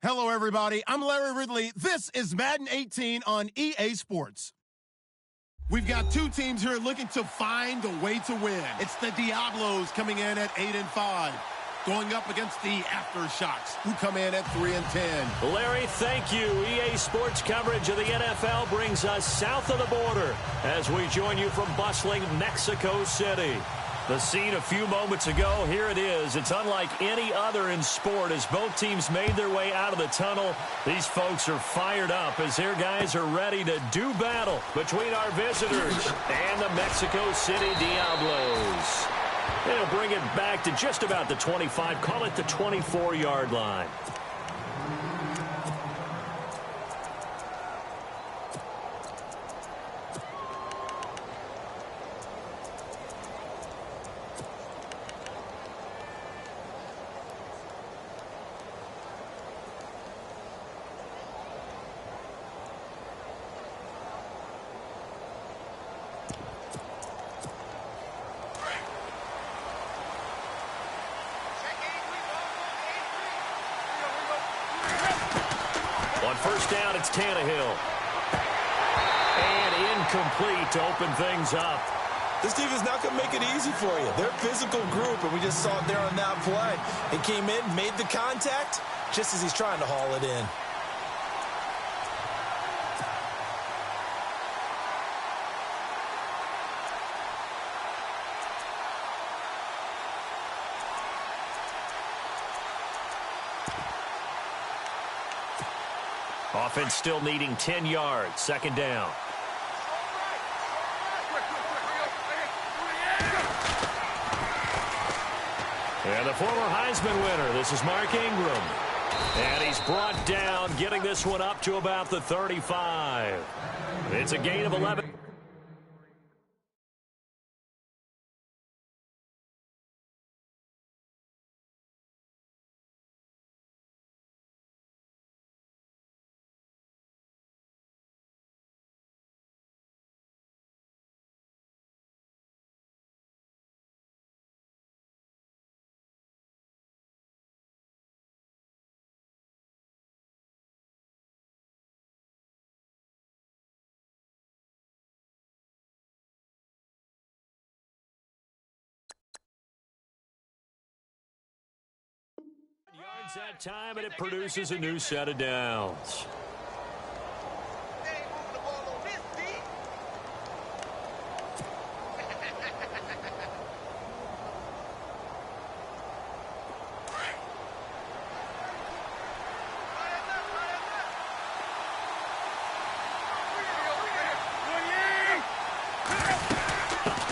Hello, everybody. I'm Larry Ridley. This is Madden 18 on EA Sports. We've got two teams here looking to find a way to win. It's the Diablos coming in at 8-5, going up against the Aftershocks, who come in at 3-10. Larry, thank you. EA Sports coverage of the NFL brings us south of the border as we join you from bustling Mexico City. The scene a few moments ago, here it is. It's unlike any other in sport as both teams made their way out of the tunnel. These folks are fired up as their guys are ready to do battle between our visitors and the Mexico City Diablos. They'll bring it back to just about the 25, call it the 24-yard line. On first down, it's Tannehill. And incomplete to open things up. This team is not going to make it easy for you. They're a physical group, and we just saw it there on that play. He came in, made the contact, just as he's trying to haul it in. Offense still needing 10 yards. Second down. And the former Heisman winner, this is Mark Ingram. And he's brought down, getting this one up to about the 35. It's a gain of 11. Yards that time, and it produces a new set of downs.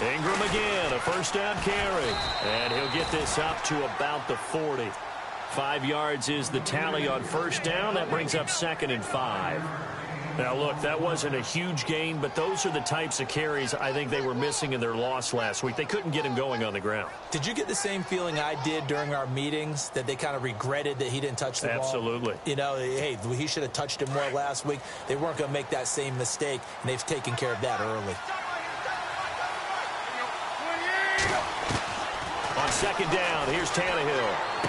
Ingram again, a first down carry. And he'll get this up to about the 40. 5 yards is the tally on first down. That brings up 2nd and 5. Now, look, that wasn't a huge gain, but those are the types of carries I think they were missing in their loss last week. They couldn't get him going on the ground. Did you get the same feeling I did during our meetings, that they kind of regretted that he didn't touch the ball? Absolutely. You know, hey, he should have touched it more last week. They weren't going to make that same mistake, and they've taken care of that early. On second down, here's Tannehill.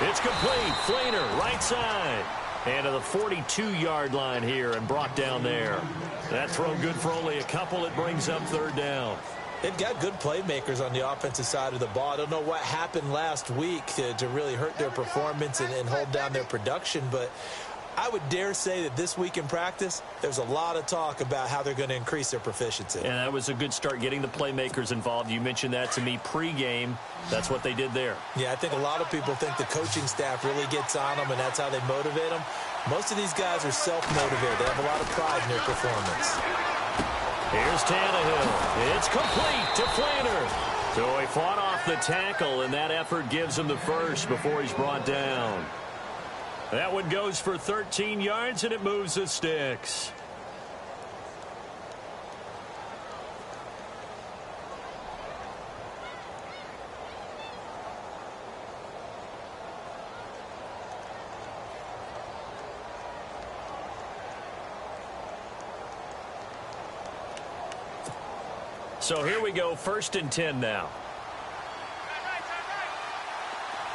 It's complete. Flainer, right side. And to the 42-yard line here and brought down there. That throw good for only a couple. It brings up third down. They've got good playmakers on the offensive side of the ball. I don't know what happened last week to really hurt their performance and hold down their production, but I would dare say that this week in practice, there's a lot of talk about how they're going to increase their proficiency. And that was a good start, getting the playmakers involved. You mentioned that to me pregame. That's what they did there. Yeah, I think a lot of people think the coaching staff really gets on them, and that's how they motivate them. Most of these guys are self-motivated. They have a lot of pride in their performance. Here's Tannehill. It's complete to Flainer. So he fought off the tackle, and that effort gives him the first before he's brought down. That one goes for 13 yards, and it moves the sticks. So here we go, 1st and 10 now.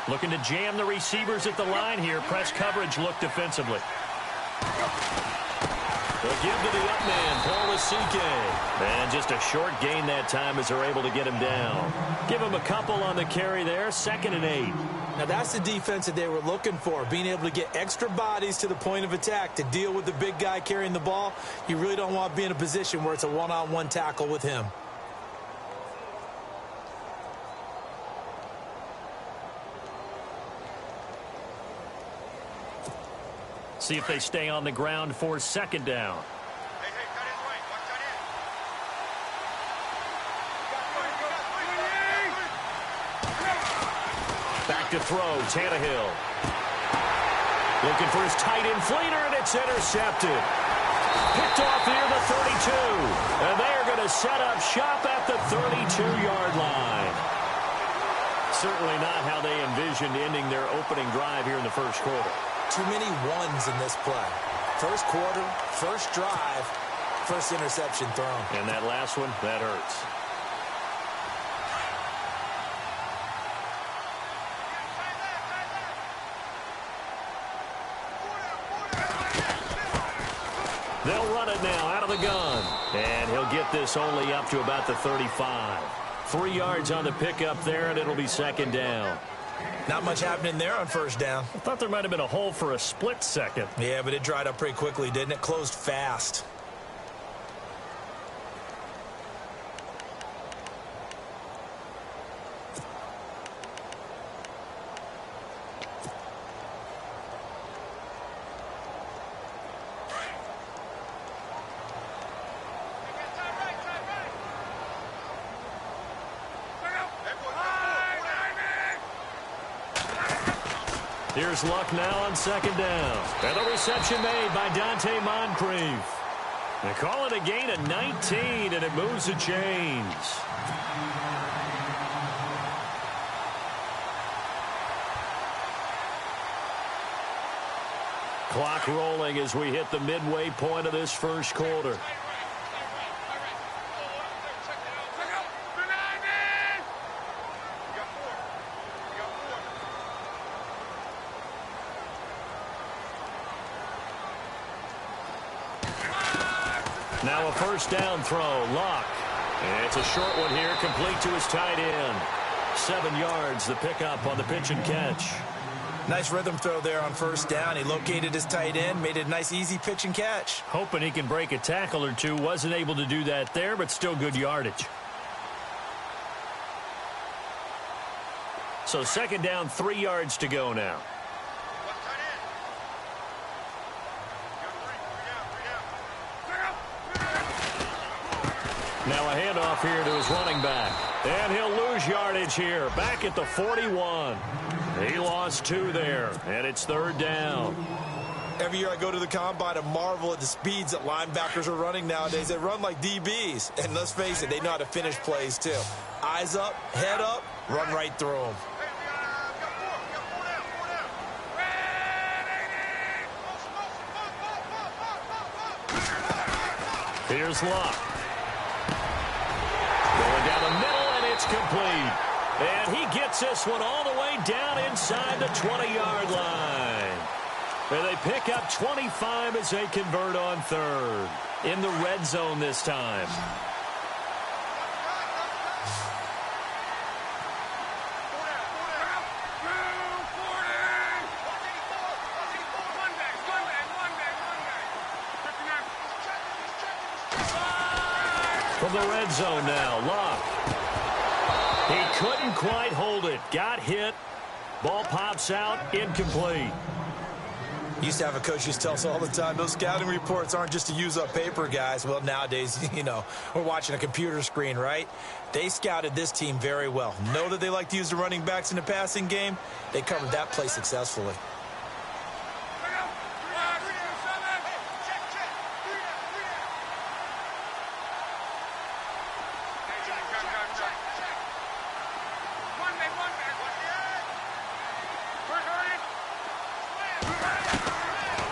Looking to jam the receivers at the line here. Press coverage look defensively. They'll give to the up man, Paul Asike. And just a short gain that time as they're able to get him down. Give him a couple on the carry there. 2nd and 8. Now, that's the defense that they were looking for, being able to get extra bodies to the point of attack to deal with the big guy carrying the ball. You really don't want to be in a position where it's a one-on-one tackle with him. See if they stay on the ground for 2nd down. Back to throw, Tannehill. Looking for his tight end Fleeter, and it's intercepted. Picked off near the 32. And they are going to set up shop at the 32-yard line. Certainly not how they envisioned ending their opening drive here in the first quarter. Too many ones in this play. First quarter, first drive, first interception thrown. And that last one, that hurts. They'll run it now out of the gun. And he'll get this only up to about the 35. 3 yards on the pickup there, and it'll be 2nd down. Not much happening there on first down. I thought there might have been a hole for a split second. Yeah, but it dried up pretty quickly, didn't it? Closed fast. Here's Luck now on 2nd down. And the reception made by Dante Moncrief. They call it a gain of 19, and it moves the chains. Clock rolling as we hit the midway point of this first quarter. Now a first down throw, Luck. And it's a short one here, complete to his tight end. 7 yards, the pickup on the pitch and catch. Nice rhythm throw there on first down. He located his tight end, made it a nice easy pitch and catch. Hoping he can break a tackle or two. Wasn't able to do that there, but still good yardage. So 2nd down, 3 yards to go now. Now a handoff here to his running back. And he'll lose yardage here. Back at the 41. He lost 2 there. And it's 3rd down. Every year I go to the combine and marvel at the speeds that linebackers are running nowadays. They run like DBs. And let's face it, they know how to finish plays too. Eyes up, head up, run right through them. Here's Luck. Going down the middle, and it's complete. And he gets this one all the way down inside the 20-yard line. And they pick up 25 as they convert on 3rd. In the red zone this time. From the red zone now, Luck. He couldn't quite hold it. Got hit. Ball pops out, incomplete. Used to have a coach used to tell us all the time, those scouting reports aren't just to use up paper, guys. Well, nowadays, we're watching a computer screen, right? They scouted this team very well. Know that they like to use the running backs in the passing game. They covered that play successfully.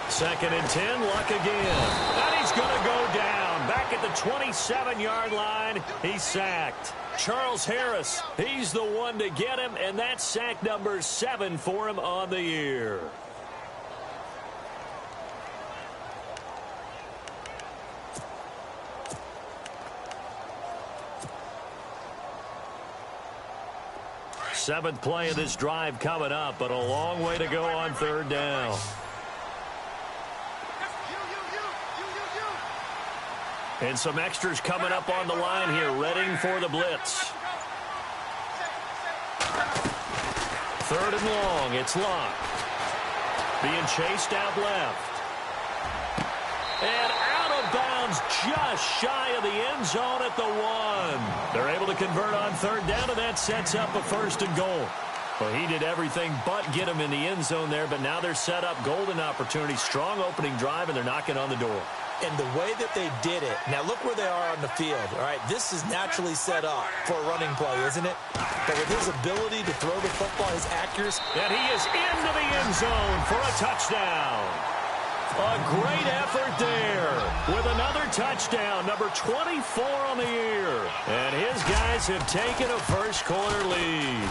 Second and 10, Luck again. And he's going to go down. Back at the 27-yard line, he's sacked. Charles Harris, he's the one to get him, and that's sack number 7 for him on the year. Seventh play of this drive coming up, but a long way to go on third down. And some extras coming up on the line here, readying for the blitz. Third and long, it's locked. Being chased out left. And out of bounds just shy of the end zone at the 1. They're able to convert on third down, and that sets up a first and goal. Well, he did everything but get him in the end zone there, but now they're set up golden opportunity, strong opening drive, and they're knocking on the door. And the way that they did it, now look where they are on the field. All right, this is naturally set up for a running play, isn't it? But with his ability to throw the football, his accuracy. And he is into the end zone for a touchdown. A great effort there with another touchdown, number 24 on the year. And his guys have taken a first quarter lead.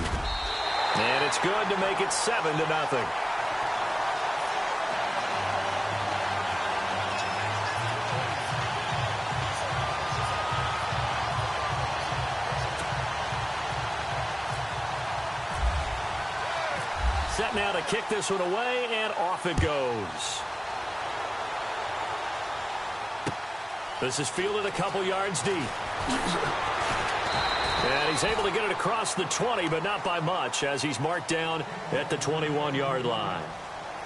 And it's good to make it 7-0. Set now to kick this one away, and off it goes. This is fielded a couple yards deep. And he's able to get it across the 20, but not by much, as he's marked down at the 21-yard line.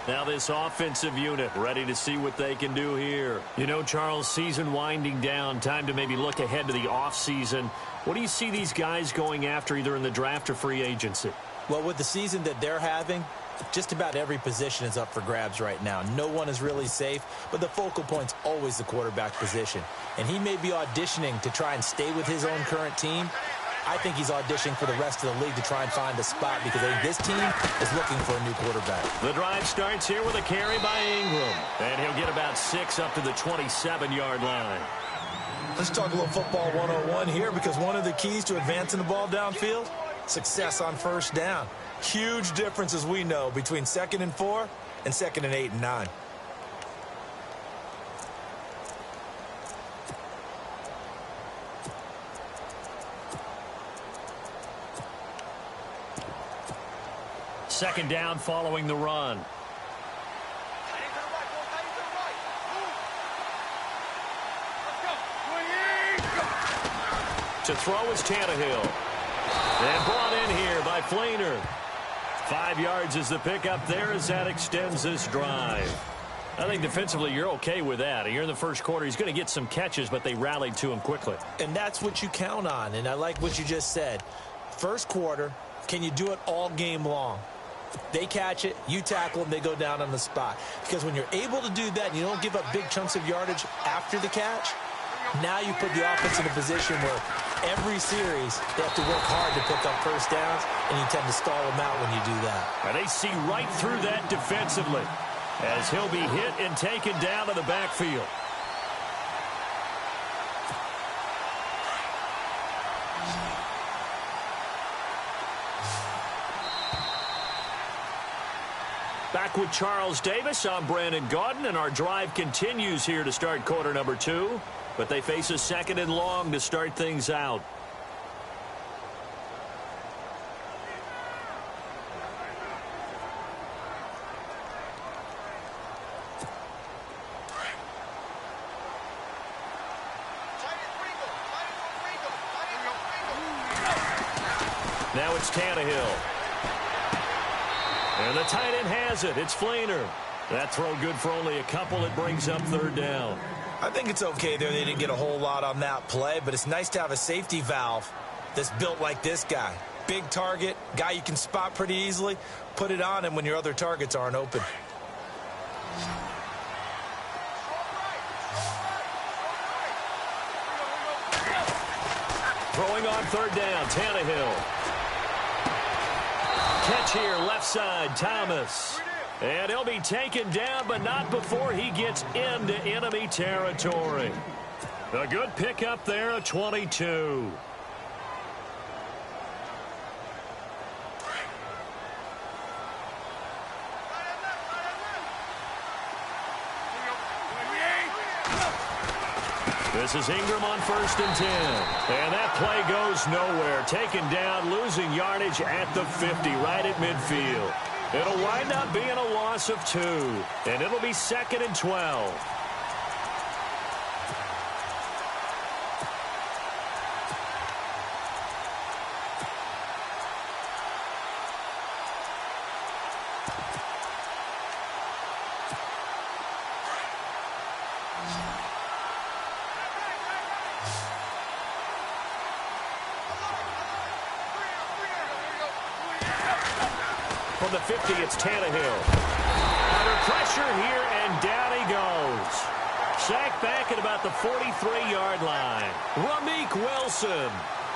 Now this offensive unit ready to see what they can do here. You know, Charles, season winding down, time to maybe look ahead to the offseason. What do you see these guys going after either in the draft or free agency? Well, with the season that they're having, just about every position is up for grabs right now. No one is really safe, but the focal point's always the quarterback position. And he may be auditioning to try and stay with his own current team. I think he's auditioning for the rest of the league to try and find a spot because I think this team is looking for a new quarterback. The drive starts here with a carry by Ingram. And he'll get about 6 up to the 27-yard line. Let's talk a little football 101 here because one of the keys to advancing the ball downfield, success on first down. Huge difference, as we know, between 2nd and 4 and 2nd and 8 and 9. Second down following the run. To throw is Tannehill. And brought in here by Flainer. 5 yards is the pickup there as that extends this drive. I think defensively you're okay with that. Here in the first quarter, he's going to get some catches, but they rallied to him quickly. And that's what you count on, and I like what you just said. First quarter, can you do it all game long? They catch it, you tackle them, they go down on the spot. Because when you're able to do that and you don't give up big chunks of yardage after the catch, now you put the offense in a position where every series they have to work hard to pick up first downs, and you tend to stall them out when you do that. And they see right through that defensively as he'll be hit and taken down to the backfield. Back with Charles Davis, I'm Brandon Gaudin, and our drive continues here to start quarter number 2. But they face a 2nd and long to start things out. Now it's Tannehill. And the tight end has it. It's Flainer. That throw good for only a couple. It brings up third down. I think it's okay there. They didn't get a whole lot on that play, but it's nice to have a safety valve that's built like this guy. Big target, guy you can spot pretty easily. Put it on him when your other targets aren't open. Throwing on third down, Tannehill. Catch here, left side, Thomas. And he'll be taken down, but not before he gets into enemy territory. A good pickup there, a 22. This is Ingram on 1st and 10. And that play goes nowhere. Taken down, losing yardage at the 50, right at midfield. It'll wind up being a loss of 2. And it'll be 2nd and 12. From the 50, it's Tannehill. Under pressure here, and down he goes. Sacked back at about the 43-yard line. Ramik Wilson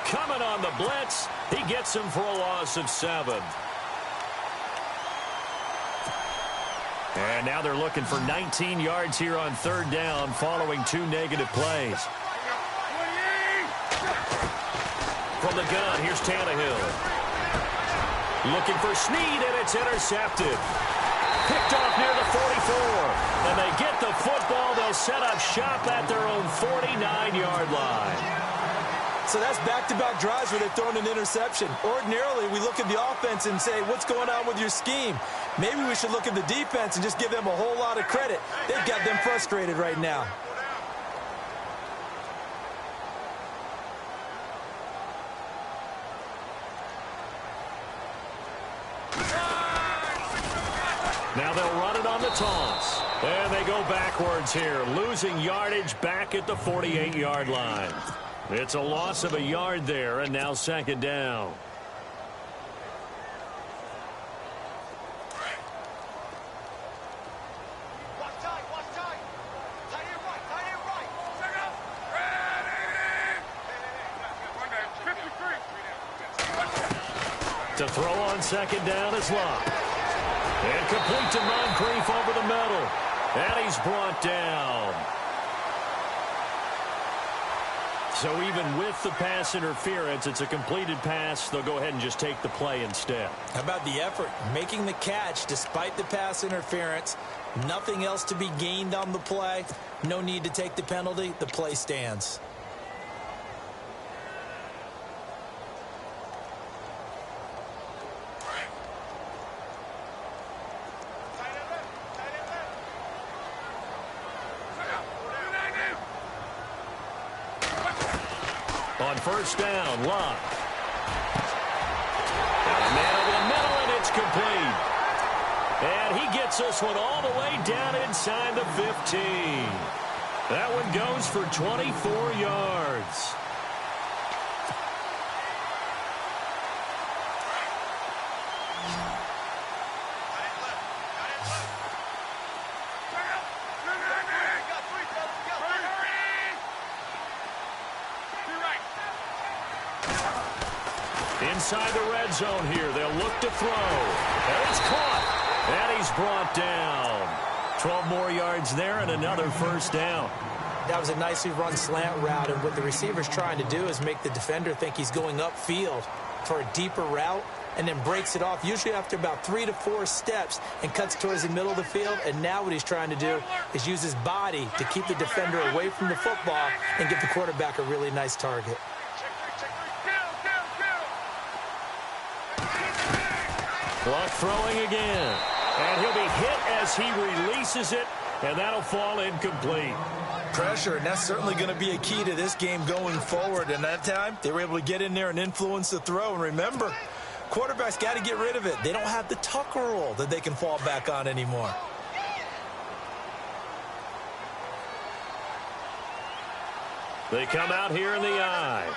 coming on the blitz. He gets him for a loss of 7. And now they're looking for 19 yards here on 3rd down following 2 negative plays. From the gun, here's Tannehill. Looking for Snead, and it's intercepted. Picked off near the 44. And they get the football. They'll set up shop at their own 49-yard line. So that's back-to-back drives where they've thrown an interception. Ordinarily, we look at the offense and say, what's going on with your scheme? Maybe we should look at the defense and just give them a whole lot of credit. They've got them frustrated right now. Now they'll run it on the toss. And they go backwards here, losing yardage back at the 48-yard line. It's a loss of a yard there, and now 2nd down. To throw on 2nd down is Locke. And complete to Moncrief over the middle. And he's brought down. So even with the pass interference, it's a completed pass. They'll go ahead and just take the play instead. How about the effort? Making the catch despite the pass interference. Nothing else to be gained on the play. No need to take the penalty. The play stands. On 1st down, Locke. Man over the middle, and it's complete. And he gets this one all the way down inside the 15. That one goes for 24 yards. Inside the red zone here, they'll look to throw. And it's caught. And he's brought down. 12 more yards there and another 1st down. That was a nicely run slant route, and what the receiver's trying to do is make the defender think he's going upfield for a deeper route, and then breaks it off, usually after about 3 to 4 steps, and cuts towards the middle of the field. And now what he's trying to do is use his body to keep the defender away from the football and give the quarterback a really nice target. Clock throwing again. And he'll be hit as he releases it, and that'll fall incomplete. Pressure, and that's certainly going to be a key to this game going forward. And that time, they were able to get in there and influence the throw. And remember, quarterbacks got to get rid of it. They don't have the Tucker rule that they can fall back on anymore. They come out here in the eye.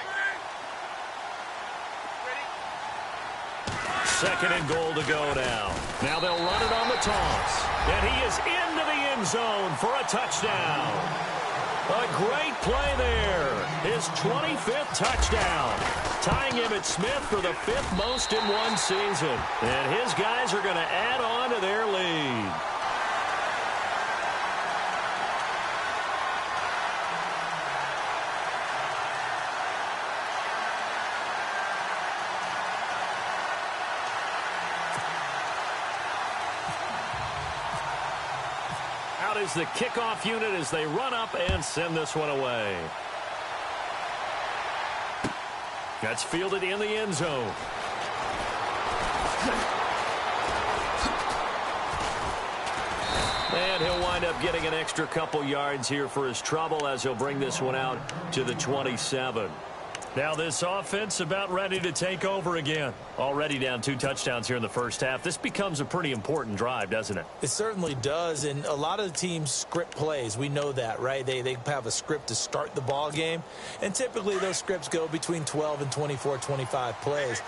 2nd and goal to go now. Now they'll run it on the toss. And he is into the end zone for a touchdown. A great play there. His 25th touchdown. Tying Emmitt Smith for the 5th most in one season. And his guys are going to add on to their lead. out is the kickoff unit as they run up and send this one away. That's fielded in the end zone. And he'll wind up getting an extra couple yards here for his trouble as he'll bring this one out to the 27. Now this offense about ready to take over again. Already down 2 touchdowns here in the first half. This becomes a pretty important drive, doesn't it? It certainly does, and a lot of the teams script plays. We know that, right? They have a script to start the ball game, and typically those scripts go between 12 and 24, 25 plays.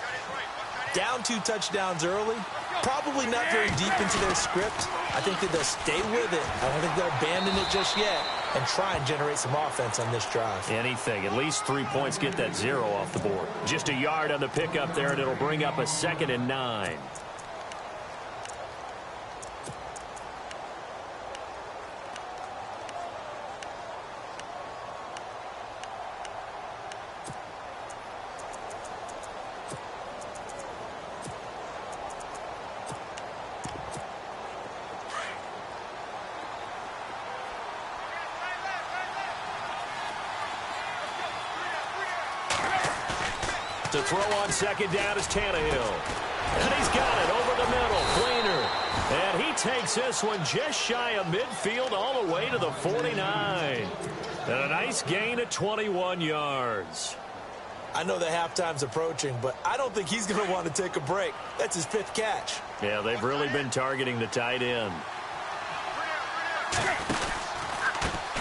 Down 2 touchdowns early, probably not very deep into their script. I think that they'll stay with it. I don't think they'll abandon it just yet and try and generate some offense on this drive. Anything. At least 3 points, get that 0 off the board. Just a yard on the pickup there, and it'll bring up a 2nd and 9. To throw on 2nd down is Tannehill. And he's got it over the middle. Fleener. And he takes this one just shy of midfield all the way to the 49. And a nice gain of 21 yards. I know the halftime's approaching, but I don't think he's going to want to take a break. That's his 5th catch. Yeah, they've really been targeting the tight end.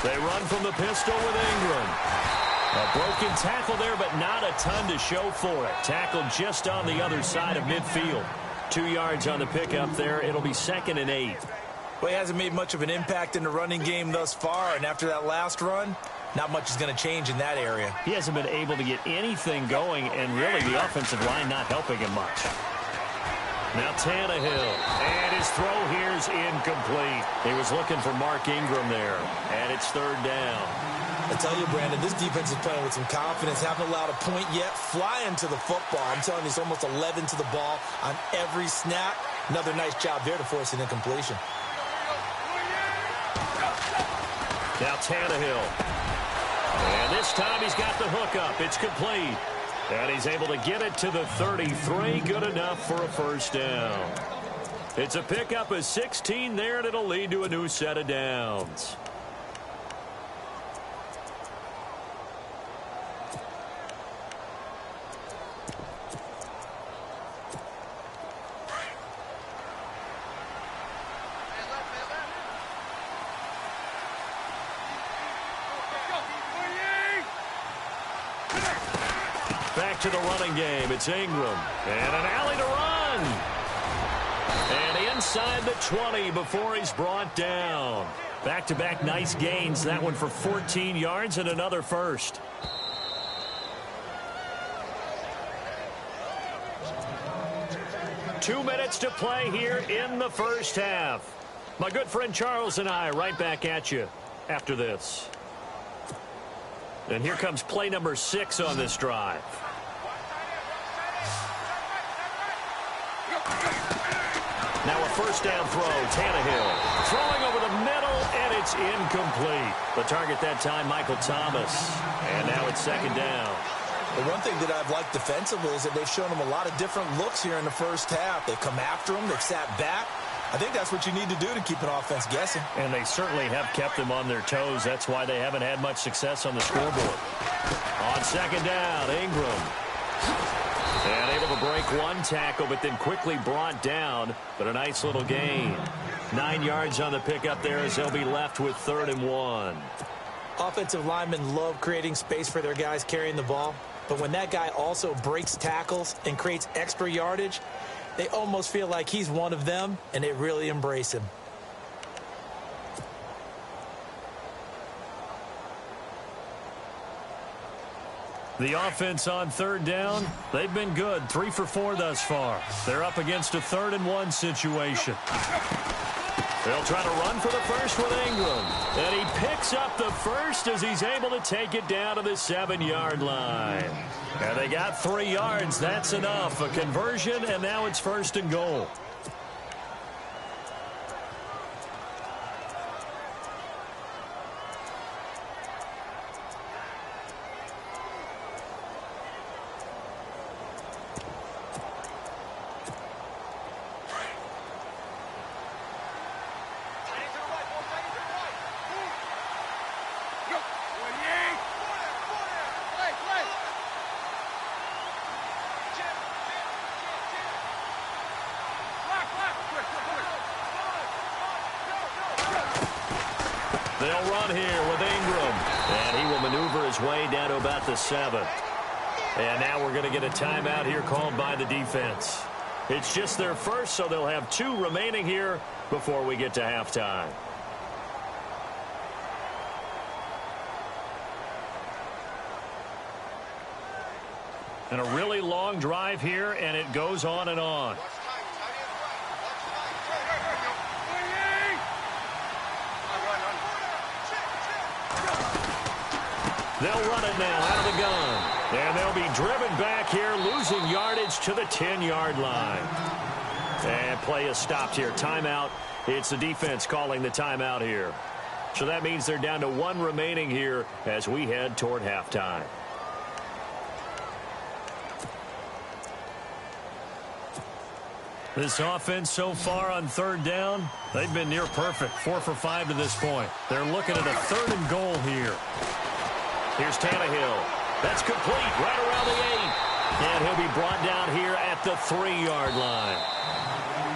They run from the pistol with Ingram. A broken tackle there, but not a ton to show for it. Tackled just on the other side of midfield. 2 yards on the pickup there. It'll be 2nd and 8. Well, he hasn't made much of an impact in the running game thus far, and after that last run, not much is going to change in that area. He hasn't been able to get anything going, and really the offensive line not helping him much. Now Tannehill, and his throw here's incomplete. He was looking for Mark Ingram there, and it's 3rd down. I tell you, Brandon, this defense is playing with some confidence. Haven't allowed a point yet. Flying to the football. I'm telling you, it's almost 11 to the ball on every snap. Another nice job there to force an incompletion. Now Tannehill. And this time he's got the hook up. It's complete. And he's able to get it to the 33. Good enough for a 1st down. It's a pickup of 16 there, and it'll lead to a new set of downs. Back to the running game. It's Ingram. And an alley to run. And inside the 20 before he's brought down. Back-to-back nice gains. That one for 14 yards and another 1st. Two minutes to play here in the first half. My good friend Charles and I right back at you after this. And here comes play number 6 on this drive. Now a 1st down throw. Tannehill throwing over the middle, and it's incomplete. The target that time, Michael Thomas. And now it's 2nd down. The one thing that I've liked defensively is that they've shown him a lot of different looks here in the first half. They've come after him. They've sat back. I think that's what you need to do to keep an offense guessing. And they certainly have kept them on their toes. That's why they haven't had much success on the scoreboard. On 2nd down, Ingram. And able to break one tackle, but then quickly brought down. But a nice little gain. 9 yards on the pickup there as they'll be left with 3rd and 1. Offensive linemen love creating space for their guys carrying the ball. But when that guy also breaks tackles and creates extra yardage, they almost feel like he's one of them, and they really embrace him. The offense on 3rd down, they've been good. 3 for 4 thus far. They're up against a 3rd and 1 situation. They'll try to run for the 1st with Ingram. And he picks up the 1st as he's able to take it down to the 7-yard line. And they got 3 yards. That's enough. A conversion, and now it's 1st and goal. They'll run here with Ingram. And he will maneuver his way down to about the 7. And now we're going to get a timeout here called by the defense. It's just their first, so they'll have 2 remaining here before we get to halftime. And a really long drive here, and it goes on and on. They'll run it now out of the gun. And they'll be driven back here, losing yardage to the 10-yard line. And play is stopped here. Timeout. It's the defense calling the timeout here. So that means they're down to 1 remaining here as we head toward halftime. This offense so far on 3rd down, they've been near perfect. 4 for 5 to this point. They're looking at a 3rd and goal here. Here's Tannehill. That's complete right around the 8. And he'll be brought down here at the 3-yard line.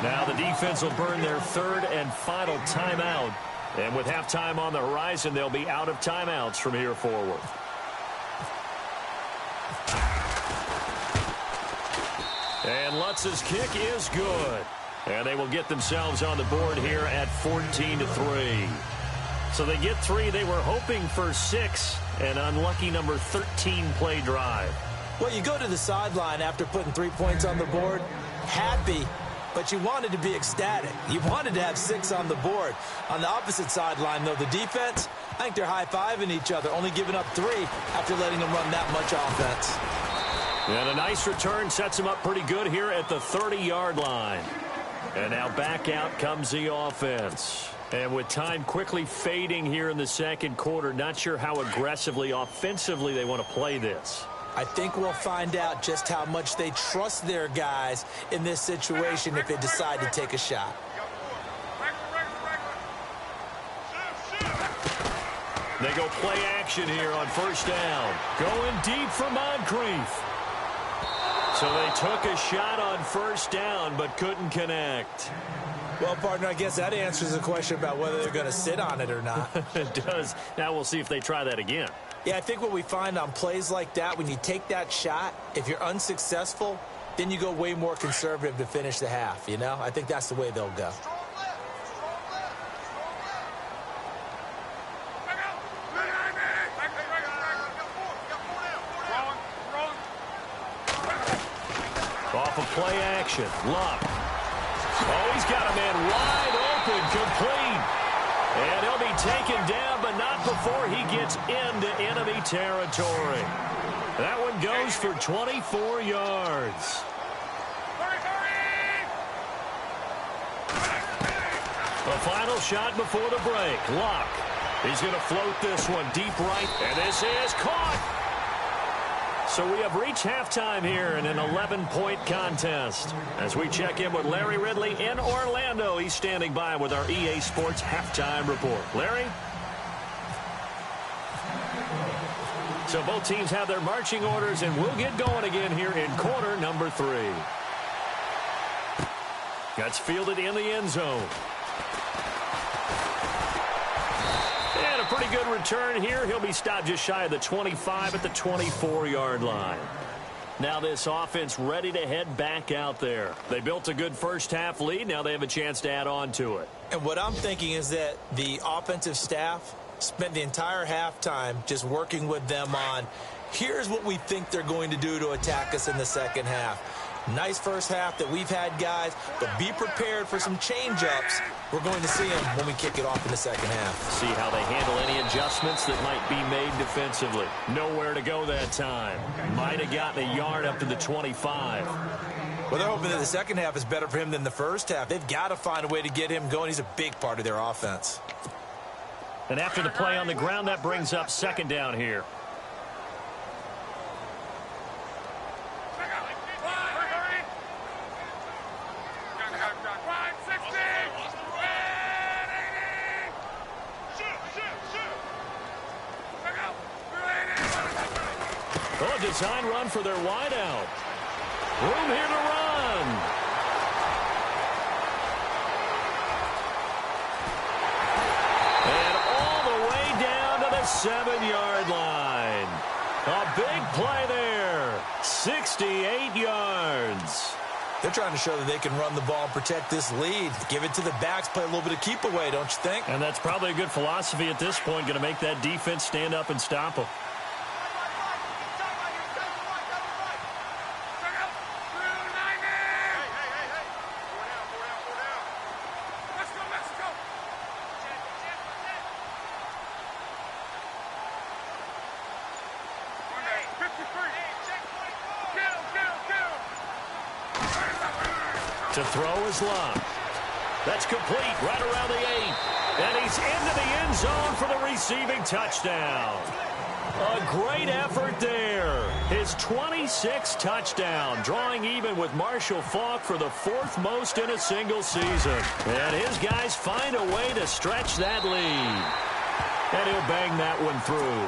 Now the defense will burn their 3rd and final timeout. And with halftime on the horizon, they'll be out of timeouts from here forward. And Lutz's kick is good. And they will get themselves on the board here at 14-3. So they get 3. They were hoping for 6. An unlucky number 13 play drive. Well, you go to the sideline after putting 3 points on the board, happy, but you wanted to be ecstatic. You wanted to have 6 on the board. On the opposite sideline, though, the defense, I think they're high-fiving each other, only giving up 3 after letting them run that much offense. And a nice return sets him up pretty good here at the 30-yard line. And now back out comes the offense. And with time quickly fading here in the second quarter, not sure how aggressively, offensively they want to play this. I think we'll find out just how much they trust their guys in this situation if they decide to take a shot. They go play action here on 1st down. Going deep for Moncrief. So they took a shot on 1st down but couldn't connect. Well, partner, I guess that answers the question about whether they're going to sit on it or not. It does. Now we'll see if they try that again. Yeah, I think what we find on plays like that, when you take that shot, if you're unsuccessful, then you go way more conservative to finish the half, you know? I think that's the way they'll go. Off of play action. Luck. Oh, he's got a man wide open, complete. And he'll be taken down, but not before he gets into enemy territory. That one goes for 24 yards. The final shot before the break. Luck. He's going to float this one deep right, and this is caught. So we have reached halftime here in an 11-point contest. As we check in with Larry Ridley in Orlando, he's standing by with our EA Sports halftime report. Larry? So both teams have their marching orders, and we'll get going again here in quarter number 3. That's fielded in the end zone. And a pretty good return here. He'll be stopped just shy of the 25 at the 24-yard line. Now this offense ready to head back out there. They built a good first-half lead. Now they have a chance to add on to it. And what I'm thinking is that the offensive staff spent the entire halftime just working with them on, here's what we think they're going to do to attack us in the second half. Nice first half that we've had, guys, but be prepared for some change-ups. We're going to see them when we kick it off in the second half. See how they handle any adjustments that might be made defensively. Nowhere to go that time. Might have gotten a yard up to the 25. Well, they're hoping that the second half is better for him than the first half. They've got to find a way to get him going. He's a big part of their offense. And after the play on the ground, that brings up second down here. Oh, a design run for their wideout. Room here to run. And all the 7-yard line. A big play there. 68 yards. They're trying to show that they can run the ball and protect this lead. Give it to the backs, play a little bit of keep away, don't you think? And that's probably a good philosophy at this point, going to make that defense stand up and stop them. To throw is Love. That's complete right around the 8. And he's into the end zone for the receiving touchdown. A great effort there. His 26th touchdown, drawing even with Marshall Faulk for the 4th most in a single season. And his guys find a way to stretch that lead. And he'll bang that one through.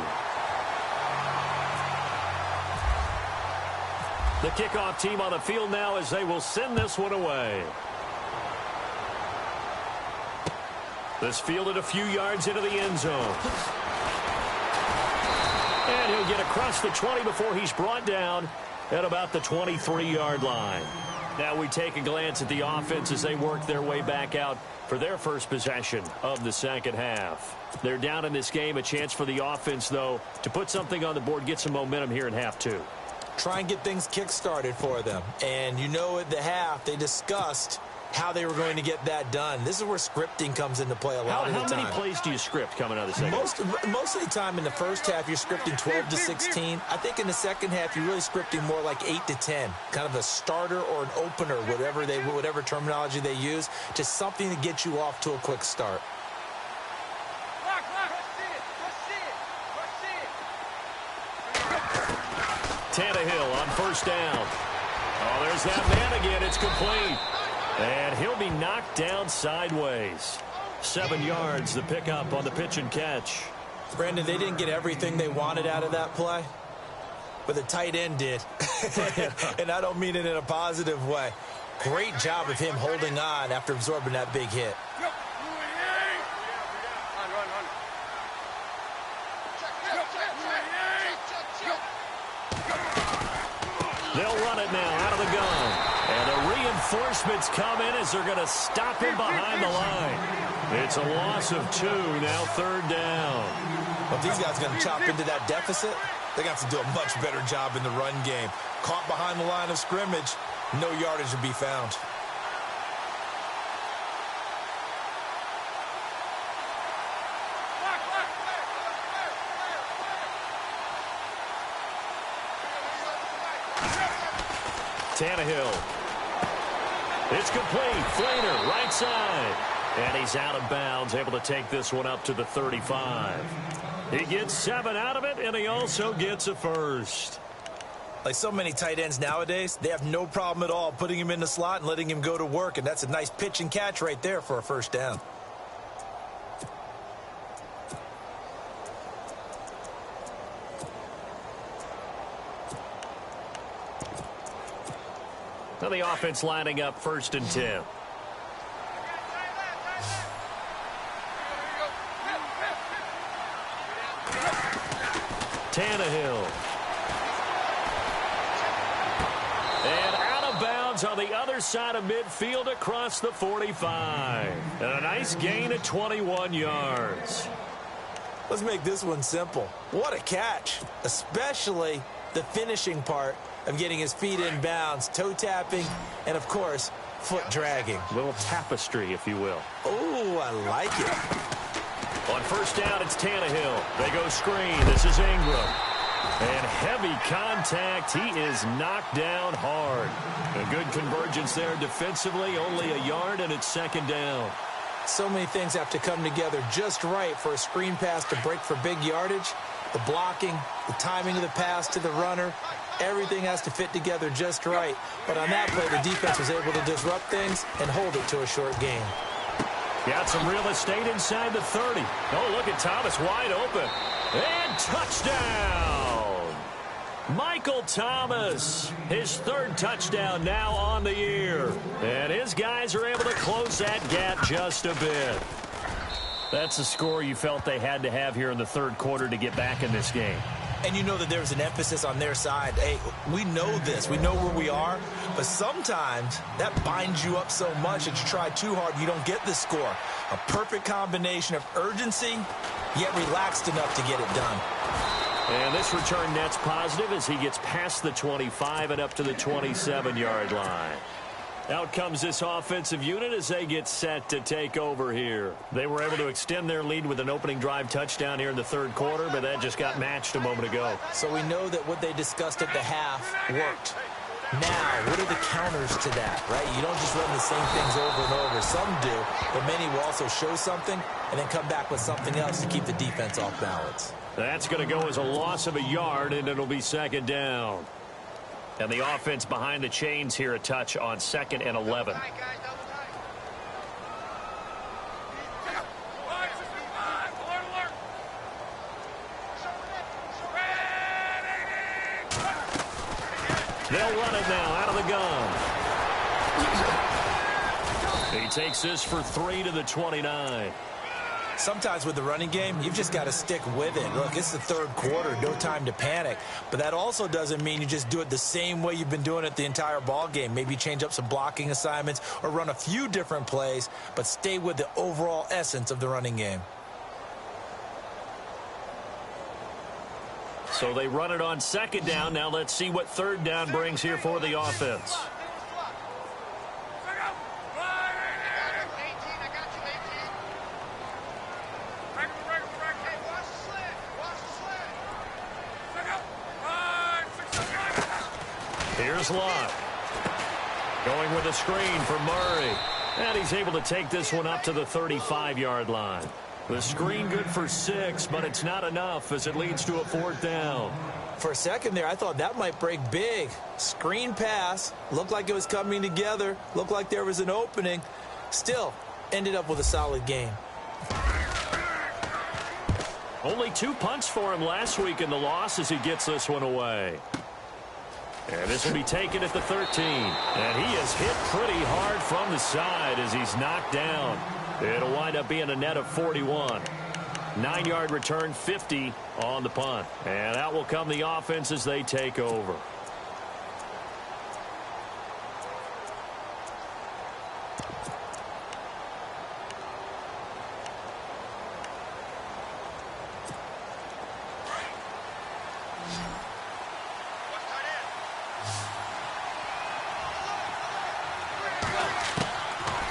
The kickoff team on the field now as they will send this one away. This fielded a few yards into the end zone. And he'll get across the 20 before he's brought down at about the 23-yard line. Now we take a glance at the offense as they work their way back out for their first possession of the second half. They're down in this game. A chance for the offense, though, to put something on the board, get some momentum here in half 2. Try and get things kick-started for them. And you know at the half, they discussed how they were going to get that done. This is where scripting comes into play a lot of the time. How many plays do you script coming out of the second half? Most of the time in the first half, you're scripting 12 to 16. I think in the second half, you're really scripting more like 8 to 10. Kind of a starter or an opener, whatever terminology they use. Just something to get you off to a quick start. Tannehill on first down. Oh, there's that man again. It's complete. And he'll be knocked down sideways. 7 yards, the pickup on the pitch and catch. Brandon, they didn't get everything they wanted out of that play, but the tight end did. And I don't mean it in a positive way. Great job of him holding on after absorbing that big hit. They'll run it now out of the gun. And the reinforcements come in as they're going to stop him behind the line. It's a loss of 2, now 3rd down. Well, if these guys are going to chop into that deficit, they got to do a much better job in the run game. Caught behind the line of scrimmage, no yardage to be found. Tannehill. It's complete. Flainer, right side. And he's out of bounds, able to take this one up to the 35. He gets 7 out of it, and he also gets a first. Like so many tight ends nowadays, they have no problem at all putting him in the slot and letting him go to work, and that's a nice pitch and catch right there for a first down. Now the offense lining up 1st and 10. Tannehill. And out of bounds on the other side of midfield across the 45. And a nice gain of 21 yards. Let's make this one simple. What a catch, especially the finishing part of getting his feet in bounds, toe tapping, and of course, foot dragging. A little tapestry, if you will. Oh, I like it. On first down, it's Tannehill. They go screen. This is Ingram. And heavy contact. He is knocked down hard. A good convergence there defensively. Only a yard, and it's 2nd down. So many things have to come together just right for a screen pass to break for big yardage. The blocking, the timing of the pass to the runner, everything has to fit together just right. But on that play, the defense was able to disrupt things and hold it to a short gain. Got some real estate inside the 30. Oh, look at Thomas wide open. And touchdown! Michael Thomas, his 3rd touchdown now on the year. And his guys are able to close that gap just a bit. That's the score you felt they had to have here in the third quarter to get back in this game. And you know that there was an emphasis on their side. Hey, we know this. We know where we are. But sometimes that binds you up so much that you try too hard, you don't get the score. A perfect combination of urgency, yet relaxed enough to get it done. And this return net's positive as he gets past the 25 and up to the 27-yard line. Out comes this offensive unit as they get set to take over here. They were able to extend their lead with an opening drive touchdown here in the third quarter, but that just got matched a moment ago. So we know that what they discussed at the half worked. Now, what are the counters to that, right? You don't just run the same things over and over. Some do, but many will also show something and then come back with something else to keep the defense off balance. That's going to go as a loss of a yard, and it'll be second down. And the offense behind the chains here a touch on 2nd and 11. They'll run it now out of the gun. He takes this for 3 to the 29. Sometimes with the running game, you've just got to stick with it. Look, it's the third quarter, no time to panic. But that also doesn't mean you just do it the same way you've been doing it the entire ball game. Maybe change up some blocking assignments or run a few different plays, but stay with the overall essence of the running game. So they run it on second down. Now let's see what third down brings here for the offense. Here's Lott. Going with a screen for Murray. And he's able to take this one up to the 35-yard line. The screen good for 6, but it's not enough as it leads to a fourth down. For a second there, I thought that might break big. Screen pass. Looked like it was coming together. Looked like there was an opening. Still, ended up with a solid game. Only 2 punts for him last week in the loss as he gets this one away. And this will be taken at the 13. And he is hit pretty hard from the side as he's knocked down. It'll wind up being a net of 41. 9-yard return, 50 on the punt. And out will come the offense as they take over.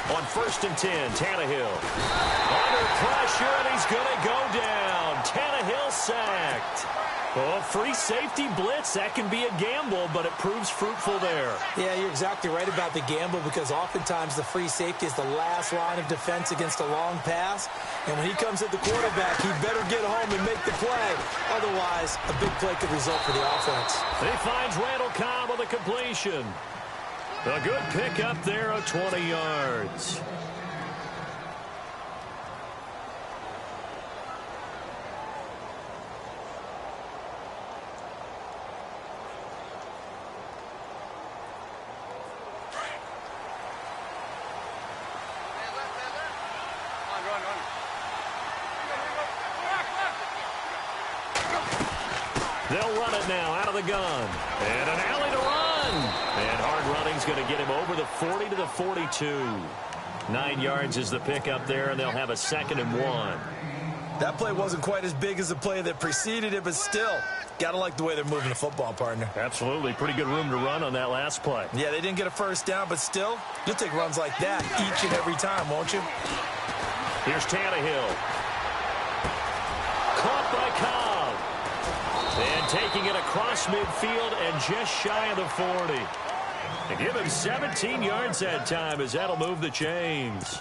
On 1st and 10, Tannehill. Under pressure, and he's going to go down. Tannehill sacked. Oh, free safety blitz. That can be a gamble, but it proves fruitful there. Yeah, you're exactly right about the gamble because oftentimes the free safety is the last line of defense against a long pass. And when he comes at the quarterback, he better get home and make the play. Otherwise, a big play could result for the offense. He finds Randall Cobb with a completion. A good pick up there of 20 yards. They'll run it now out of the gun. And an alley to run. And hard running's going to get him over the 40 to the 42. 9 yards is the pick up there, and they'll have a 2nd and 1. That play wasn't quite as big as the play that preceded it, but still, got to like the way they're moving the football, partner. Absolutely. Pretty good room to run on that last play. Yeah, they didn't get a first down, but still, you'll take runs like that each and every time, won't you? Here's Tannehill. Caught by Cobb. And taking it across midfield and just shy of the 40. And give him 17 yards that time as that'll move the chains.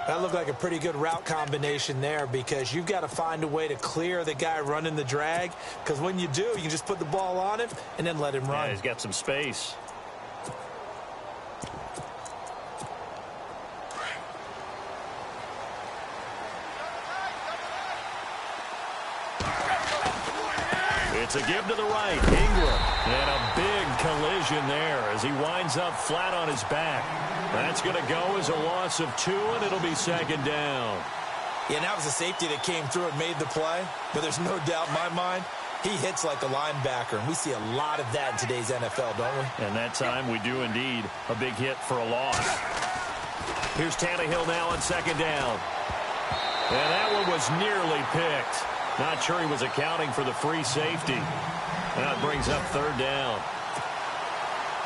That looked like a pretty good route combination there because you've got to find a way to clear the guy running the drag because when you do, you can just put the ball on him and then let him run. Yeah, he's got some space. It's a give to the right. Ingram. And a big collision there as he winds up flat on his back. That's going to go as a loss of 2, and it'll be 2nd down. Yeah, and that was a safety that came through and made the play. But there's no doubt in my mind, he hits like a linebacker. And we see a lot of that in today's NFL, don't we? And that time we do indeed. A big hit for a loss. Here's Tannehill now on second down. And that one was nearly picked. Not sure he was accounting for the free safety. Now it brings up third down.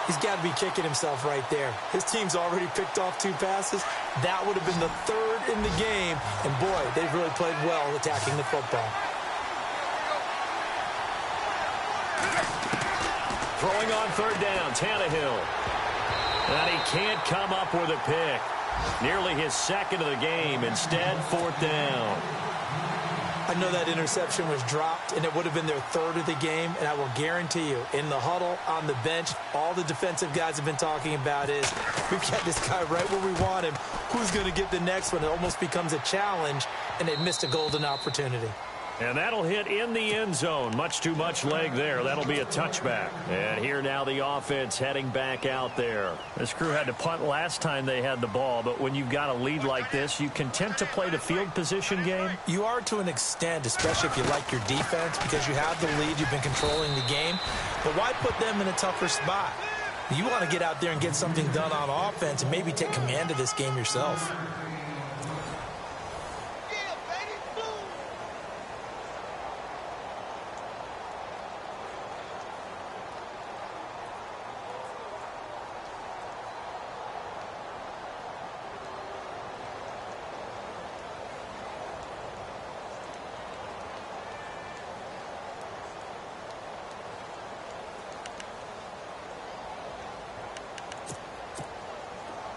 He's got to be kicking himself right there. His team's already picked off 2 passes. That would have been the 3rd in the game. And, boy, they've really played well attacking the football. Throwing on third down, Tannehill. And he can't come up with a pick. Nearly his 2nd of the game. Instead, 4th down. I know that interception was dropped, and it would have been their 3rd of the game, and I will guarantee you, in the huddle, on the bench, all the defensive guys have been talking about is, we've got this guy right where we want him. Who's going to get the next one? It almost becomes a challenge, and they missed a golden opportunity. And that'll hit in the end zone. Much too much leg there. That'll be a touchback. And here now the offense heading back out there. This crew had to punt last time they had the ball, but when you've got a lead like this, you content to play the field position game? You are to an extent, especially if you like your defense, because you have the lead, you've been controlling the game. But why put them in a tougher spot? You want to get out there and get something done on offense and maybe take command of this game yourself.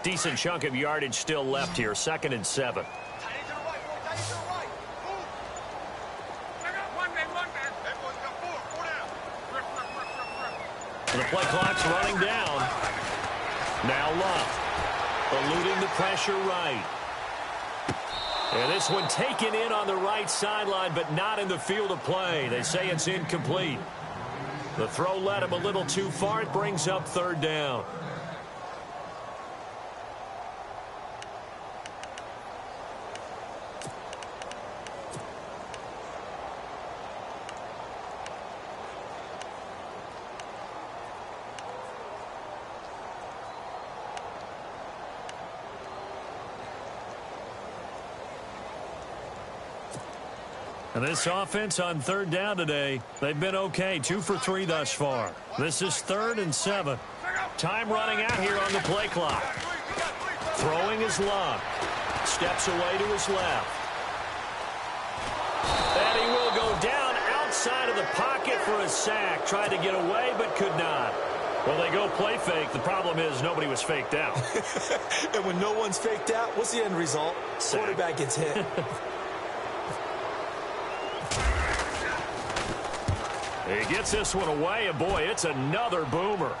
Decent chunk of yardage still left here. 2nd and 7. The play clock's running down. Now Luck, eluding the pressure right. And this one taken in on the right sideline, but not in the field of play. They say it's incomplete. The throw led him a little too far. It brings up third down. And this offense on third down today, they've been okay. 2 for 3 thus far. This is 3rd and 7. Time running out here on the play clock. Throwing his Luck. Steps away to his left. And he will go down outside of the pocket for a sack. Tried to get away, but could not. Well, they go play fake. The problem is nobody was faked out. And when no one's faked out, what's the end result? Sack. Quarterback gets hit. He gets this one away, and boy, it's another boomer.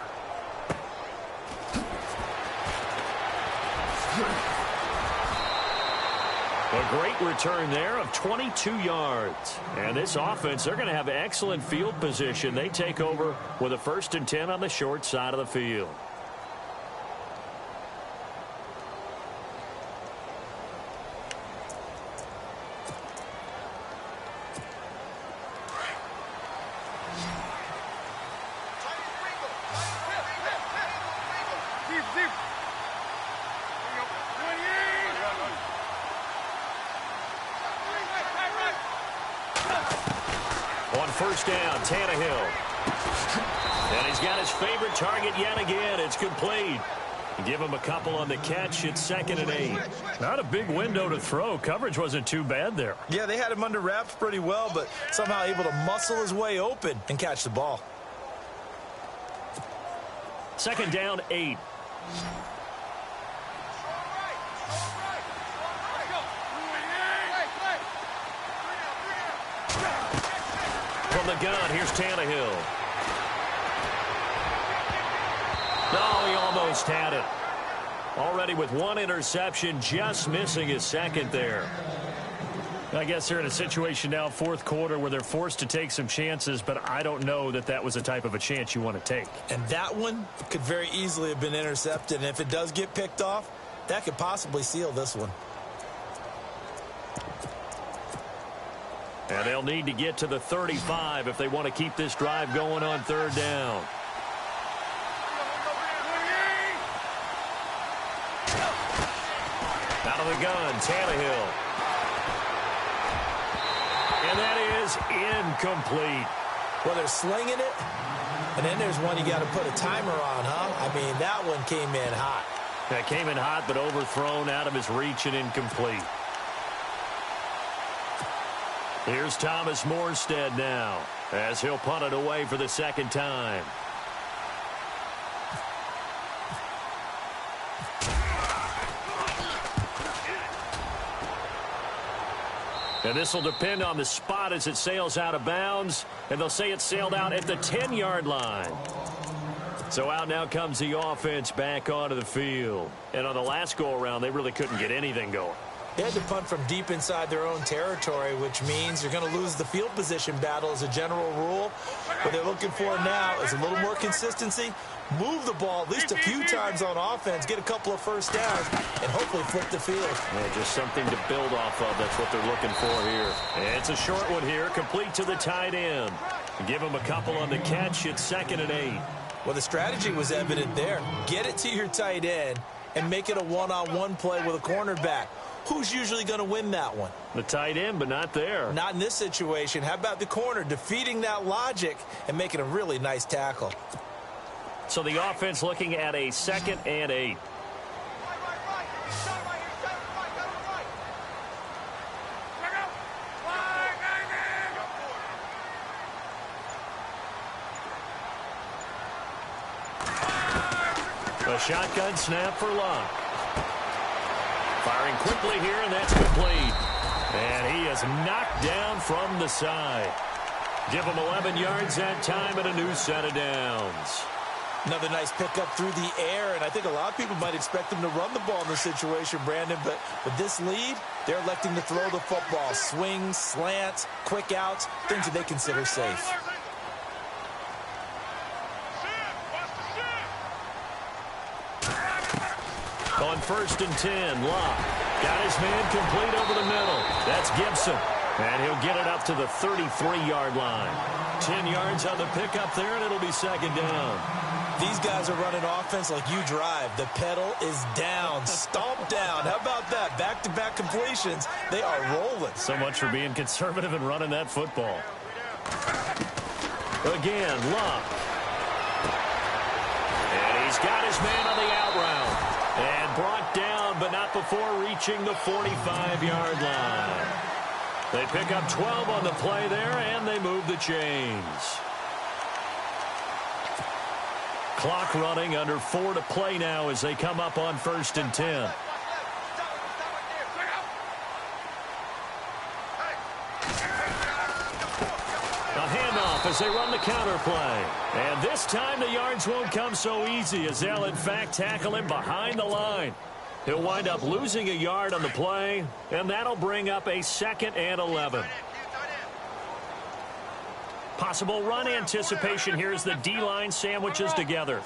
A great return there of 22 yards. And this offense, they're going to have excellent field position. They take over with a 1st and 10 on the short side of the field. On first down, Tannehill. And he's got his favorite target yet again. It's complete. Give him a couple on the catch. It's 2nd and 8. Not a big window to throw. Coverage wasn't too bad there. Yeah, they had him under wraps pretty well, but somehow able to muscle his way open and catch the ball. 2nd down, 8. From the gun, here's Tannehill. Oh, he almost had it. Already with 1 interception, just missing his 2nd there. I guess they're in a situation now, 4th quarter, where they're forced to take some chances, but I don't know that that was the type of a chance you want to take. And that one could very easily have been intercepted, and if it does get picked off, that could possibly seal this one. And they'll need to get to the 35 if they want to keep this drive going on third down. Out of the gun, Tannehill. And that is incomplete. Well, they're slinging it, and then there's one you got to put a timer on, huh? I mean, that one came in hot. That came in hot, but overthrown out of his reach and incomplete. Here's Thomas Morstead now, as he'll punt it away for the second time. And this will depend on the spot as it sails out of bounds. And they'll say it sailed out at the 10-yard line. So out now comes the offense back onto the field. And on the last go-around, they really couldn't get anything going. They had to punt from deep inside their own territory, which means you're going to lose the field position battle as a general rule. What they're looking for now is a little more consistency. Move the ball at least a few times on offense, get a couple of first downs, and hopefully flip the field. Yeah, just something to build off of. That's what they're looking for here. And it's a short one here, complete to the tight end. Give him a couple on the catch. It's 2nd and 8. Well, the strategy was evident there. Get it to your tight end and make it a one-on-one play with a cornerback. Who's usually going to win that one? The tight end, but not there. Not in this situation. How about the corner defeating that logic and making a really nice tackle? So the offense looking at a 2nd and 8. A shotgun snap for Luck. Firing quickly here, and that's complete. And he is knocked down from the side. Give him 11 yards that time and a new set of downs. Another nice pickup through the air, and I think a lot of people might expect them to run the ball in this situation, Brandon, but with this lead, they're electing to throw the football. Swings, slants, quick outs, things that they consider safe. On 1st and 10, Locke got his man complete over the middle. That's Gibson. And he'll get it up to the 33-yard line. 10 yards on the pickup there, and it'll be 2nd down. These guys are running offense like you drive. The pedal is down, stomped down. How about that? Back-to-back completions. They are rolling. So much for being conservative and running that football. Again, Locke. And he's got his man on the out route. And brought down, but not before reaching the 45-yard line. They pick up 12 on the play there, and they move the chains. Clock running, under 4 to play now as they come up on 1st and 10. A handoff as they run the counter play. And this time the yards won't come so easy as they'll in fact tackle him behind the line. He'll wind up losing a yard on the play, and that'll bring up a 2nd and 11. Possible run anticipation here as the D-line sandwiches together.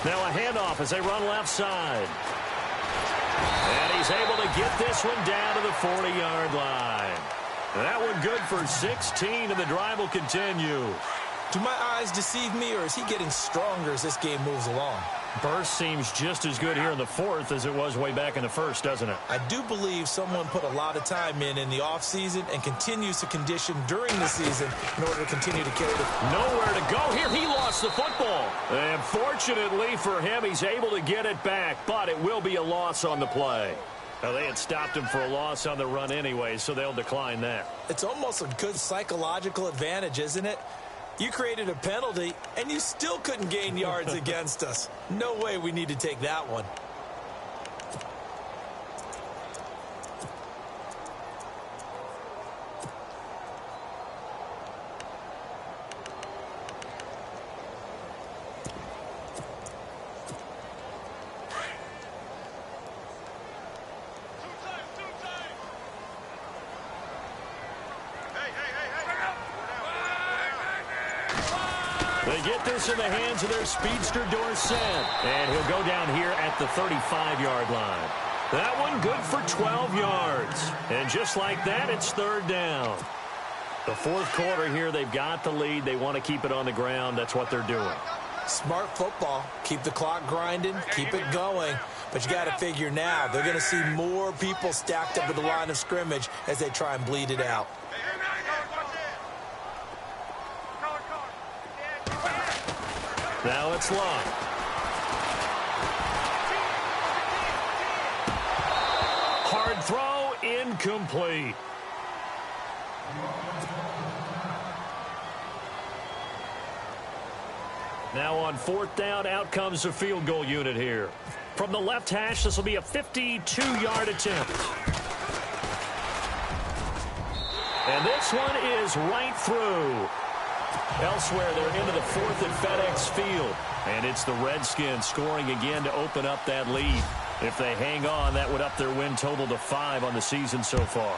Now a handoff as they run left side. And he's able to get this one down to the 40-yard line. That one good for 16, and the drive will continue. Do my eyes deceive me, or is he getting stronger as this game moves along? Burst seems just as good here in the 4th as it was way back in the 1st, doesn't it? I do believe someone put a lot of time in the offseason and continues to condition during the season in order to continue to carry the... Nowhere to go here. He lost the football. And fortunately for him, he's able to get it back, but it will be a loss on the play. Now, they had stopped him for a loss on the run anyway, so they'll decline that. It's almost a good psychological advantage, isn't it? You created a penalty, and you still couldn't gain yards against us. No way we need to take that one. They get this in the hands of their speedster Dorsett. And he'll go down here at the 35-yard line. That one good for 12 yards. And just like that, it's third down. The fourth quarter here, they've got the lead. They want to keep it on the ground. That's what they're doing. Smart football. Keep the clock grinding. Keep it going. But you got to figure now they're going to see more people stacked up at the line of scrimmage as they try and bleed it out. Now it's Love. Hard throw, incomplete. Now on fourth down, out comes the field goal unit here. From the left hash, this will be a 52-yard attempt. And this one is right through. Elsewhere, they're into the fourth at FedEx Field. And it's the Redskins scoring again to open up that lead. If they hang on, that would up their win total to 5 on the season so far.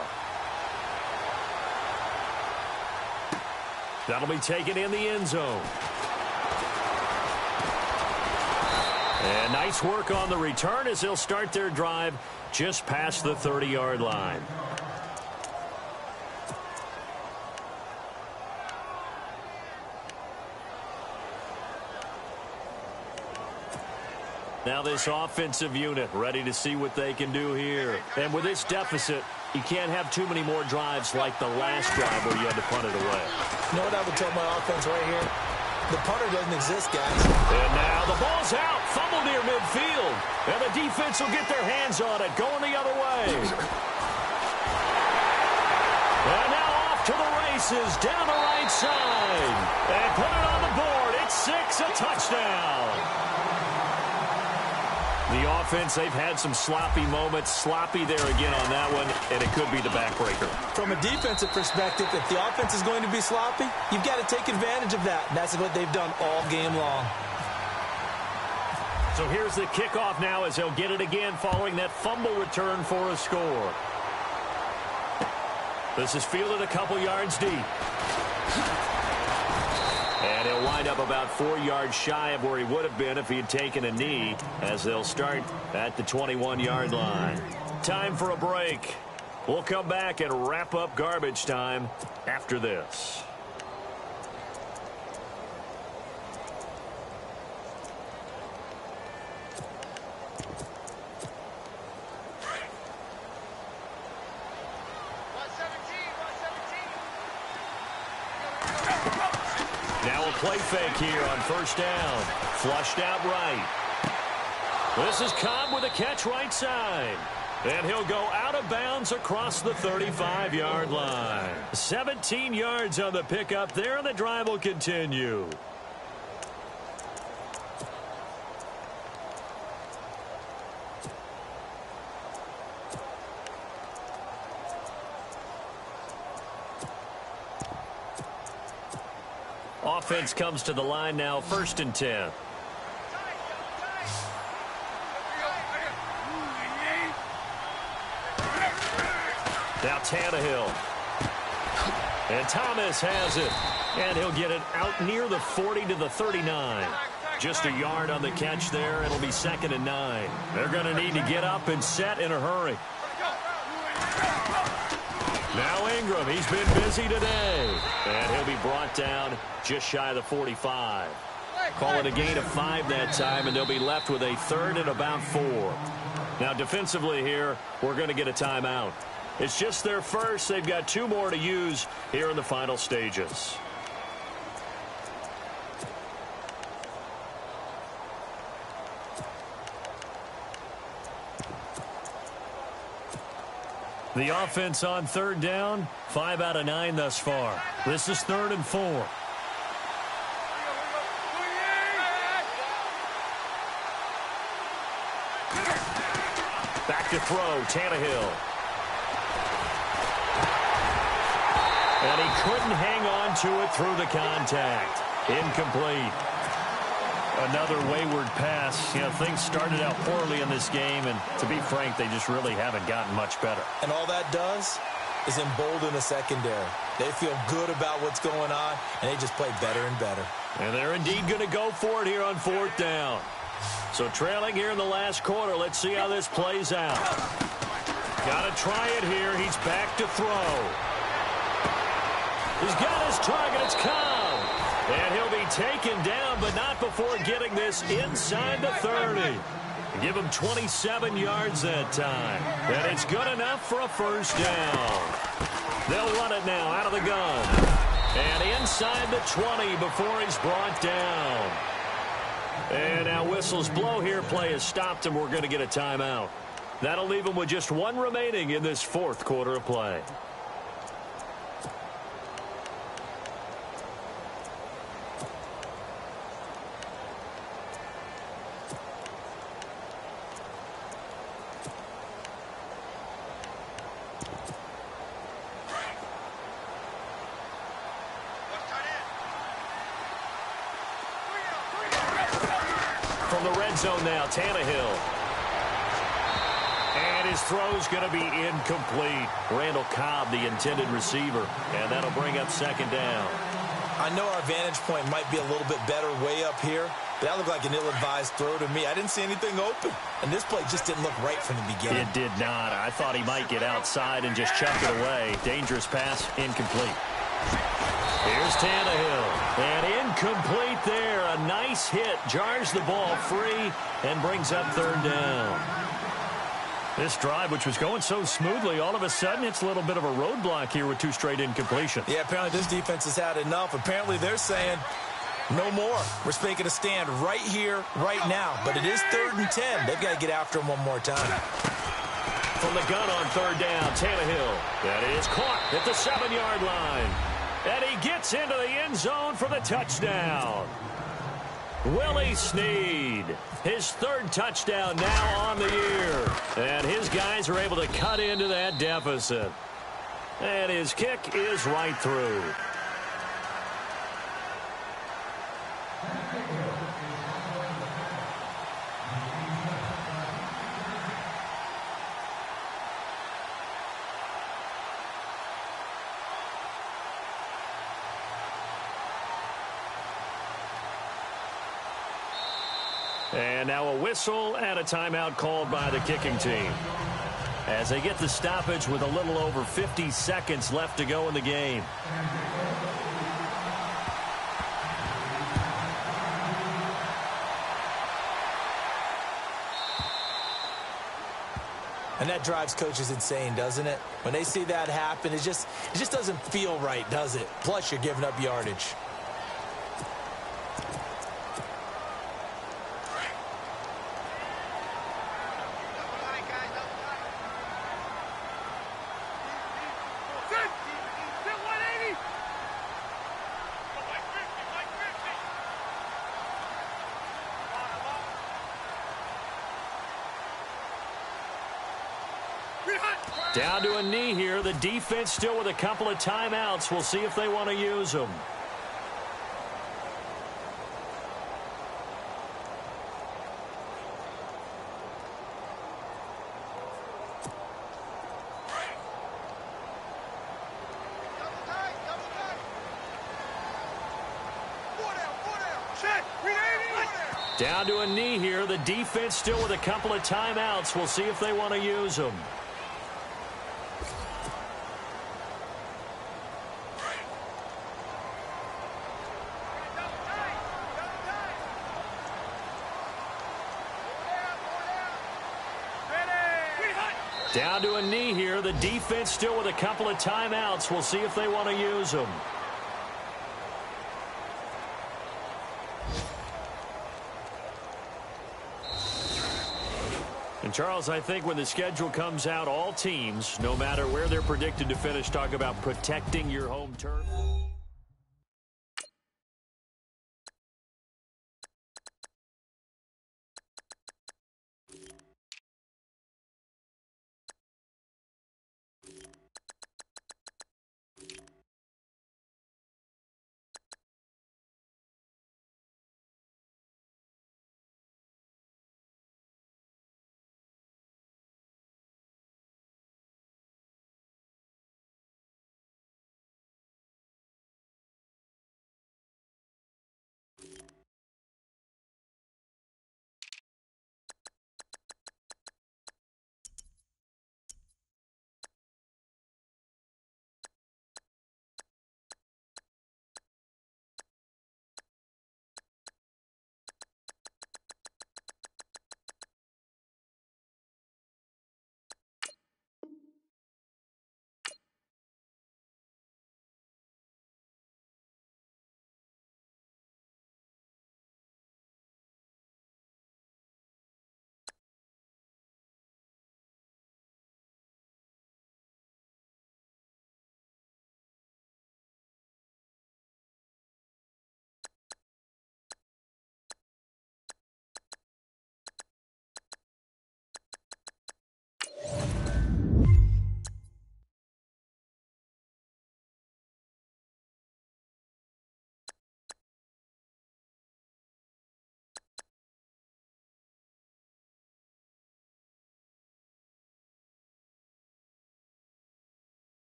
That'll be taken in the end zone. And nice work on the return as they'll start their drive just past the 30-yard line. Now this offensive unit ready to see what they can do here. And with this deficit, you can't have too many more drives like the last drive where you had to punt it away. You know what I would tell my offense right here? The punter doesn't exist, guys. And now the ball's out. Fumble near midfield. And the defense will get their hands on it. Going the other way. And now off to the races. Down the right side. And put it on the board. It's 6, a touchdown. The offense, they've had some sloppy moments. Sloppy there again on that one, and it could be the backbreaker. From a defensive perspective, if the offense is going to be sloppy, you've got to take advantage of that. And that's what they've done all game long. So here's the kickoff now as they'll get it again following that fumble return for a score. This is fielded a couple yards deep. And he'll wind up about 4 yards shy of where he would have been if he had taken a knee, as they'll start at the 21-yard line. Time for a break. We'll come back and wrap up garbage time after this. Now a play fake here on first down. Flushed out right. This is Cobb with a catch right side. And he'll go out of bounds across the 35-yard line. 17 yards on the pickup there, and the drive will continue. Offense comes to the line now, 1st and 10. Now Tannehill. And Thomas has it. And he'll get it out near the 40 to the 39. Just a yard on the catch there. It'll be 2nd and 9. They're going to need to get up and set in a hurry. Now Ingram, he's been busy today. And he'll be brought down just shy of the 45. Call it a gain of 5 that time, and they'll be left with a 3rd and about 4. Now defensively here, we're going to get a timeout. It's just their first. They've got 2 more to use here in the final stages. The offense on 3rd down, 5 out of 9 thus far. This is 3rd and 4. Back to throw, Tannehill. And he couldn't hang on to it through the contact. Incomplete. Another wayward pass. You know, things started out poorly in this game, and to be frank, they just really haven't gotten much better. And all that does is embolden the secondary. They feel good about what's going on, and they just play better and better. And they're indeed going to go for it here on 4th down. So trailing here in the last quarter. Let's see how this plays out. Got to try it here. He's back to throw. He's got his target. It's Cobb. And he'll be taken down, but not before getting this inside the 30. Give him 27 yards that time. And it's good enough for a first down. They'll run it now out of the gun. And inside the 20 before he's brought down. And now whistles blow here. Play is stopped, and we're going to get a timeout. That'll leave him with just one remaining in this fourth quarter of play. From the red zone now, Tannehill. And his throw's going to be incomplete. Randall Cobb, the intended receiver. And that'll bring up second down. I know our vantage point might be a little bit better way up here, but that looked like an ill-advised throw to me. I didn't see anything open. And this play just didn't look right from the beginning. It did not. I thought he might get outside and just chuck it away. Dangerous pass, incomplete. Here's Tannehill. And incomplete there. A nice hit. Jars the ball free and brings up third down. This drive, which was going so smoothly, all of a sudden it's a little bit of a roadblock here with two straight incompletions. Yeah, apparently this defense has had enough. Apparently they're saying no more. We're making a stand right here, right now. But it is 3rd and 10. They've got to get after him one more time. From the gun on third down, Tannehill. That is caught at the 7-yard line. And he gets into the end zone for the touchdown. Willie Snead, his 3rd touchdown now on the year. And his guys are able to cut into that deficit. And his kick is right through. And now a whistle and a timeout called by the kicking team. As they get the stoppage with a little over 50 seconds left to go in the game. And that drives coaches insane, doesn't it? When they see that happen, it just doesn't feel right, does it? Plus, you're giving up yardage. Down to a knee here. The defense still with a couple of timeouts. We'll see if they want to use them. Down to a knee here. The defense still with a couple of timeouts. We'll see if they want to use them. Down to a knee here. The defense still with a couple of timeouts. We'll see if they want to use them. And Charles, I think when the schedule comes out, all teams, no matter where they're predicted to finish, talk about protecting your home turf.